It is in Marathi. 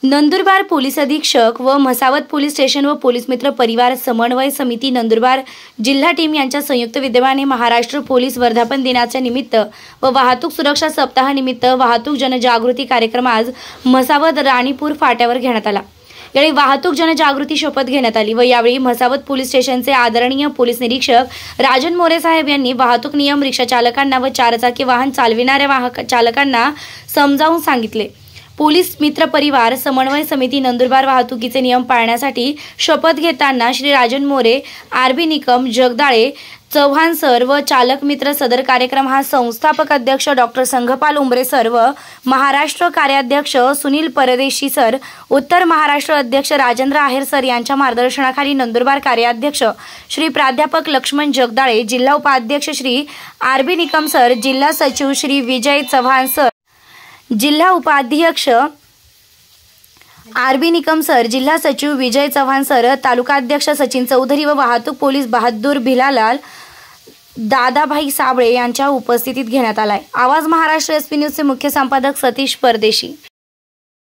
नंदुरबार पोलीस अधीक्षक व म्हसावत पोलीस स्टेशन व पोलीस मित्र परिवार समन्वय समिती नंदुरबार जिल्हा टीम यांच्या संयुक्त विद्यमाने महाराष्ट्र पोलीस वर्धापन दिनाच्या निमित्त व वाहतूक सुरक्षा सप्ताहानिमित्त वाहतूक जनजागृती कार्यक्रम आज म्हसावत राणीपूर फाट्यावर घेण्यात आला। यावेळी वाहतूक जनजागृती शपथ घेण्यात आली व यावेळी म्हसावत पोलीस स्टेशनचे आदरणीय पोलीस निरीक्षक राजन मोरे साहेब यांनी वाहतूक नियम रिक्षा चालकांना व चारचाकी वाहन चालविणाऱ्या चालकांना समजावून सांगितले। पोलीस मित्र परिवार समन्वय समिती नंदुरबार वाहतुकीचे नियम पाळण्यासाठी शपथ घेताना श्री राजन मोरे, आरबी निकम, जगदाळे, चव्हाण सर व चालक मित्र सदर कार्यक्रम हा संस्थापक अध्यक्ष डॉक्टर संघपाल उंबरे सर व महाराष्ट्र कार्याध्यक्ष सुनील परदेशी सर, उत्तर महाराष्ट्र अध्यक्ष राजेंद्र आहेर सर यांच्या मार्गदर्शनाखाली नंदुरबार कार्याध्यक्ष श्री प्राध्यापक लक्ष्मण जगदाळे, जिल्हा उपाध्यक्ष श्री आरबी निकम सर, जिल्हा सचिव श्री विजय चव्हाण सर, जिल्हा उपाध्यक्ष आरबी निकम सर, जिल्हा सचिव विजय चव्हाण सर, तालुकाध्यक्ष सचिन चौधरी व वाहतूक पोलीस बहादूर भिलालाल दादाभाई साबळे यांच्या उपस्थितीत घेण्यात आलाय। आवाज महाराष्ट्र एसपी न्यूजचे मुख्य संपादक सतीश परदेशी।